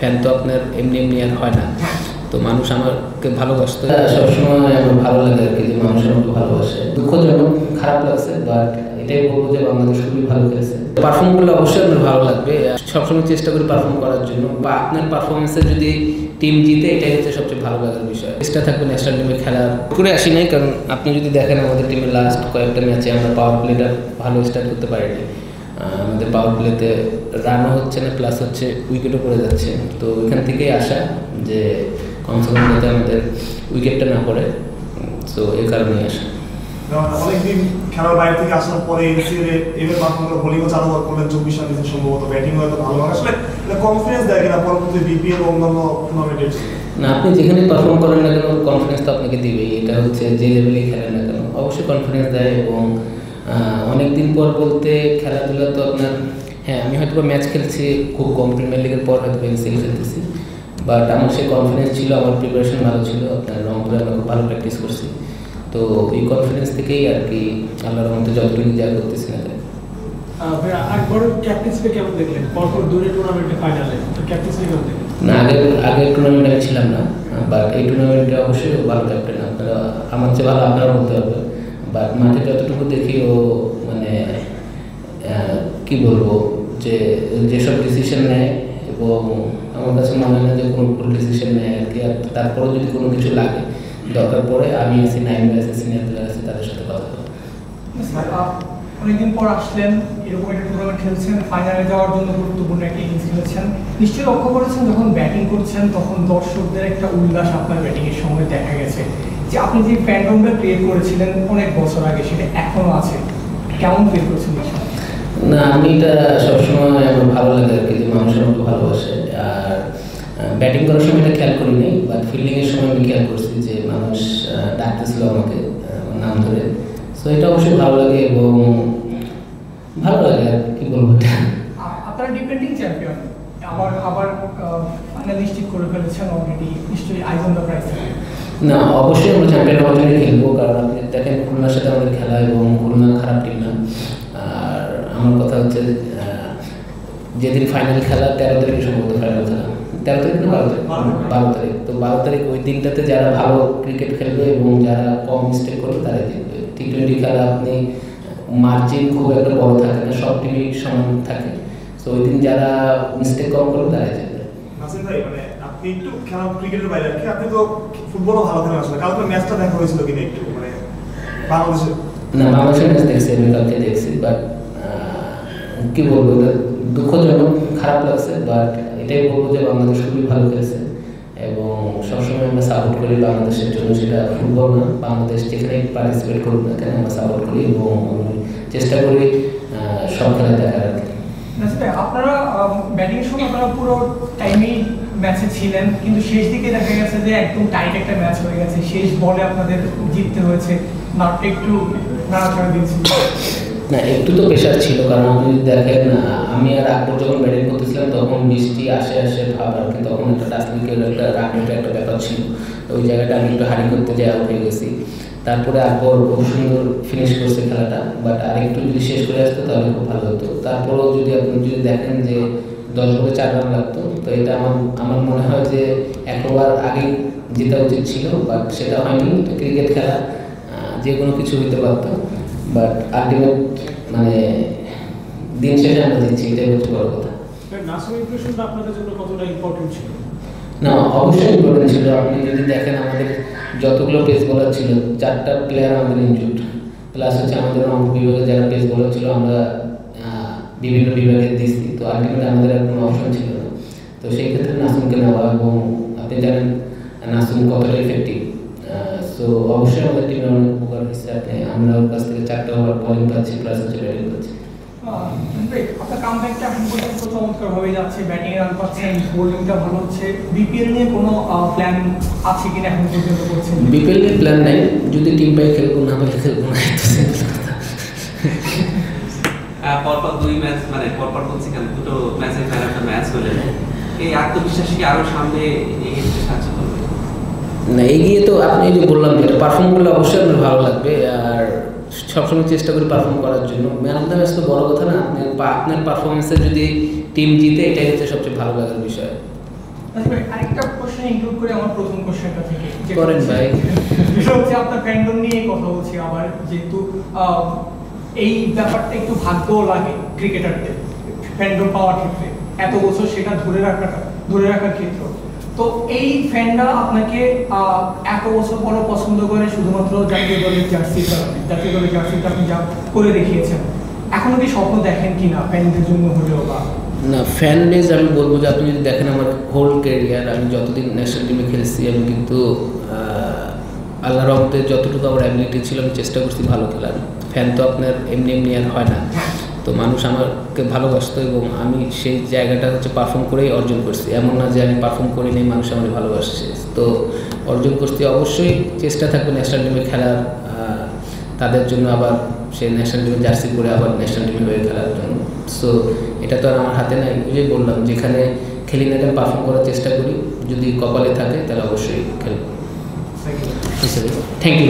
Fan তো আপনার এমনি এমনি আর হয় না, তো মানুষ আমাকে ভালোবাসতো, সবসময় আমার ভালো লাগে আর কি যে মানুষ আমাকে ভালোবাসে। দুঃখজনক, খারাপ লাগছে, বাট এটাই বলবো যে বাংলাদেশ খুবই ভালো খেলেছে। পারফর্ম করলে অবশ্যই আপনার ভালো লাগবে, সবসময় চেষ্টা করি পারফর্ম করার জন্য, বা আপনার পারফরমেন্সে যদি টিম জিতে এটাই হচ্ছে সবচেয়ে ভালো লাগার বিষয়। চেষ্টা থাকবে ন্যাশনাল টিমে খেলার। করে আসি নাই, কারণ আপনি যদি দেখেন আমাদের টিমের লাস্ট কয়েকটা ম্যাচে আমরা পাওয়ার প্লেটা ভালো স্টার্ট করতে পারিনি। আমাদের পাওয়ার প্লেতে রানও হচ্ছে না, প্লাস হচ্ছে উইকেটও পড়ে যাচ্ছে। তো ওইখান থেকেই আসা যে কমসে কম যাতে আমাদের উইকেটটা না পড়ে, তো এই কারণেই আসা। অনেকদিন খেলার বাইরে থেকে আসার পরে এবার মাত্র বোলিংও চালু করলেন 24 রান দিয়েছেন সম্ভবত, ব্যাটিং হয়তো ভালো হয়। আসলে এটা কনফিডেন্স দেয় কিনা পরবর্তী বিপিএল ও অন্যান্য টুর্নামেন্টে? না, আপনি যেখানে পারফর্ম করেন না কেন কনফিডেন্স তো আপনাকে দিবেই, এটা হচ্ছে যে লেভেলেই খেলেন না কেন অবশ্যই কনফিডেন্স দেয়। এবং অনেকদিন পর বলতে খেলাধুলা তো আপনার, হ্যাঁ আমি হয়তো ম্যাচ খেলছি খুব কম, প্রিমিয়ার লিগের পর হয়তো এনসিএল খেলতেছি, বাট আমার সেই কনফিডেন্স ছিল, আমার প্রিপারেশন ভালো ছিল, আপনার রংপুরে আমরা খুব ভালো প্র্যাকটিস করছি। তো এই কনফিডেন্স থেকেই আর কি আল্লাহর রহমতে যতটুকু যা করতেছি না। একবার ক্যাপ্টেন্সিকে কেমন দেখলেন? পরপর দুটো টুর্নামেন্টে ফাইনালে, তো ক্যাপ্টেন্সি কেমন দেখলেন? না, আগের টুর্নামেন্টে আমি ছিলাম না, বাট এই টুর্নামেন্টে অবশ্যই ভালো ক্যাপ্টেন। আপনারা আমার চেয়ে ভালো আপনারা বলতে পারবে, বাট মাঠে যতটুকু দেখি ও মানে কি বলবো যে যেসব ডিসিশন নেয়, এবং আমার কাছে মনে হয় না যে কোনো ভুল ডিসিশন নেয় আর কি। তারপরে যদি কোনো কিছু লাগে দরকার পড়ে আমি এসি নাইম আছে, সিনিয়র প্লেয়ার আছে, তাদের সাথে কথা বলবো। অনেকদিন পর আসলেন, এরকম একটা টুর্নামেন্ট খেলছেন, ফাইনালে যাওয়ার জন্য গুরুত্বপূর্ণ একটা ইনিংস খেলেছেন। নিশ্চয়ই লক্ষ্য করেছেন যখন ব্যাটিং করছেন তখন দর্শকদের একটা উল্লাস আপনার ব্যাটিংয়ের সময় দেখা গেছে, যে আপনি যে ফ্যান্ডমটা ক্রিয়েট করেছিলেন অনেক বছর আগে সেটা এখনো আছে, কেমন ফিল করছেন? না, আমি এটা সবসময় আমার ভালো লাগে আর কি যে মানুষ আমাকে ভালোবাসে। আর ব্যাটিং করার সময় এটা খেয়াল করি নাই, বাট ফিল্ডিংয়ের সময় আমি খেয়াল করছি যে মানুষ ডাকতেছিল আমাকে নাম ধরে। সো এটা অবশ্যই ভালো লাগে এবং ভালো লাগে আর কি বলবো। আপনারা ডিফেন্ডিং চ্যাম্পিয়ন, আবার ফাইনাল নিশ্চিত করে ফেলেছেন অলরেডি, নিশ্চয়ই আইজ অন দ্য প্রাইজ। না, অবশ্যই আমরা চ্যাম্পিয়ন হওয়ার জন্য খেলবো, কারণ আপনি দেখেন খুলনার সাথে আমাদের খেলা, এবং খুলনা খারাপ টিম না। আর আমার কথা হচ্ছে যেদিন ফাইনাল খেলা 13 তারিখে সম্ভবত ফাইনাল খেলা, 13 তারিখ না 12 তারিখ, তো 12 তারিখ ওই দিনটাতে যারা ভালো ক্রিকেট খেলবে এবং যারা কম মিস্টেক করবে তারাই জিতবে। টি20 খেলা আপনি মার্জিন খুব একটা বড় থাকে না, সব টিমই সমান থাকে, তো ওই দিন যারা মিস্টেক কম করবে তারাই জিতবে। নাসির ভাই, মানে আপনি একটু খেলা ক্রিকেটের বাইরে আর কি, আপনি তো ফুটবলও ভালো খেলেন, আসলে কালকে ম্যাচটা দেখা হয়েছিল কিনা একটু, মানে বাংলাদেশের? না, বাংলাদেশের ম্যাচ দেখছি, আমি কালকে দেখছি, বাট কি বলবো, দুঃখজনক, খারাপ লাগছে, বাট এটাই বলবো যে বাংলাদেশ খুবই ভালো খেলেছে এবং সবসময় আমরা সাপোর্ট করি বাংলাদেশের জন্য। সেটা ফুটবল না, বাংলাদেশ যেখানে পার্টিসিপেট করুক না কেন আমরা সাপোর্ট করি এবং চেষ্টা করি সব খেলা দেখার আর কি। আপনারা ব্যাটিংয়ের সময় আপনারা পুরো টাইমেই ম্যাচে ছিলেন, কিন্তু শেষ দিকে দেখা গেছে যে একদম টাইট একটা ম্যাচ হয়ে গেছে, শেষ বলে আপনাদের জিততে হয়েছে, না একটু নাড়াচাড়া দিয়েছিল? না, একটু তো প্রেশার ছিল, কারণ আপনি যদি দেখেন আমি আর আকবর যখন ব্যাটিং করতেছিলাম তখন বৃষ্টি আসে ভাব আর কি, তখন একটা টাসলিকের একটা রানের একটা ব্যাপার ছিল, ওই জায়গাটা আমি একটু হারি করতে যাওয়া হয়ে গেছি। তারপরে আকবর খুব সুন্দর ফিনিশ করছে খেলাটা, বাট আরেকটু যদি শেষ করে আসতো তাহলে খুব ভালো হতো। তারপরেও যদি আপনি দেখেন যে 10 বলে 4 রান লাগতো, তো এটা আমার মনে হয় যে 1 ওভার আগেই জেতা উচিত ছিল, বাট সেটা হয়নি। তো ক্রিকেট খেলা যে কোনো কিছু হইতে পারতো, বাট আলটিমেট মানে দিন শেষে আমরা জিতছি, এটাই হচ্ছে বড় কথা। আপনাদের জন্য কতটা ইম্পর্টেন্ট ছিল? না, অবশ্যই ইম্পর্টেন্ট ছিল। আপনি যদি দেখেন আমাদের যতগুলো পেস বোলার ছিল 4টা প্লেয়ার আমাদের ইনজুর্ড, প্লাস হচ্ছে আমাদের অঙ্ক বিভাগে যারা পেস বোলার ছিল আমরা বিভিন্ন বিভাগে দিচ্ছি, তো আলটিমেট আমাদের আর কোনো অপশন ছিল না। তো সেই ক্ষেত্রে নাসুমকে নেওয়া, এবং আপনি জানেন নাসুম কতটা ইফেক্টিভ, সো অবশ্যই আমাদের টিমে অনেক উপকার হচ্ছে। আমরা ওর কাছ থেকে 4টা ওভার বলিং পাচ্ছি, প্লাস হচ্ছে ব্যাটিং পাচ্ছি। আপনার কামব্যাকটা এখন পর্যন্ত চমৎকারভাবে যাচ্ছে, ব্যাটিং রান পাচ্ছেন, বোলিংটা ভালো হচ্ছে। বিপিএল নিয়ে কোনো প্ল্যান আছে কিনা এখন পর্যন্ত করছেন? বিপিএল নিয়ে প্ল্যান নাই, যদি টিম পাই খেলবো, না পাইলে খেলবো না। পরপর 2 ম্যাচ, মানে পরপর বলছি কেন, 2টো ম্যাচের পর একটা ম্যাচ হলে এই আত্মবিশ্বাস কি আরো সামনে এগিয়ে যেতে সাহায্য করবে? না, এগিয়ে তো আপনি যে বললাম যেটা পারফর্ম করলে অবশ্যই আপনার ভালো লাগবে, আর সবসময় চেষ্টা করি পারফর্ম করার জন্য। ম্যান অফ দ্য ম্যাচ তো বড় কথা না, আপনার পারফরমেন্সে যদি টিম জিতে এটাই হচ্ছে সবচেয়ে ভালো লাগার বিষয়। আচ্ছা ভাই, আরেকটা কোশ্চেন ইনক্লুড করে আমার প্রথম কোশ্চেনটা থেকে করেন ভাই। যেটা হচ্ছে আপনার ফ্যান্ডম নিয়ে কথা বলছি আবার, যেহেতু এই ব্যাপারটা একটু ভাগ্যও লাগে ক্রিকেটারদের ফ্যান্ডম পাওয়ার ক্ষেত্রে, এত বছর সেটা ধরে রাখার ক্ষেত্রে। তো এই ফ্যানরা আপনাকে এত বছর পরও পছন্দ করে শুধুমাত্র জাতীয় দলের জার্সির কারণে, জাতীয় দলের জার্সিটা আপনি যা করে দেখিয়েছেন, এখনো কি স্বপ্ন দেখেন কিনা ফ্যানদের জন্য হলেও? বা না, ফ্যান বেজ আমি বলবো যে আপনি যদি দেখেন আমার হোল ক্যারিয়ার, আমি যতদিন ন্যাশনাল টিমে খেলেছি আমি কিন্তু আল্লাহর রহমতে যতটুকু আমার অ্যাবিলিটি ছিল আমি চেষ্টা করছি ভালো খেলার। ফ্যান তো আপনার এমনি এমনি আর হয় না, তো মানুষ আমাকে ভালোবাসতো এবং আমি সেই জায়গাটা হচ্ছে পারফর্ম করেই অর্জন করছি। এমন না যে আমি পারফর্ম করি নাই, মানুষ আমাকে ভালোবাসছে, তো অর্জন করছি। অবশ্যই চেষ্টা থাকবে ন্যাশনাল টিমে খেলার, তাদের জন্য আবার সে ন্যাশনাল টিমে জার্সি করে আবার ন্যাশনাল টিমে হয়ে খেলার জন্য। সো এটা তো আর আমার হাতে নাই, ওই বললাম যেখানে খেলি না কেন পারফর্ম করার চেষ্টা করি, যদি কপালে থাকে তাহলে অবশ্যই খেলবো। Thank you.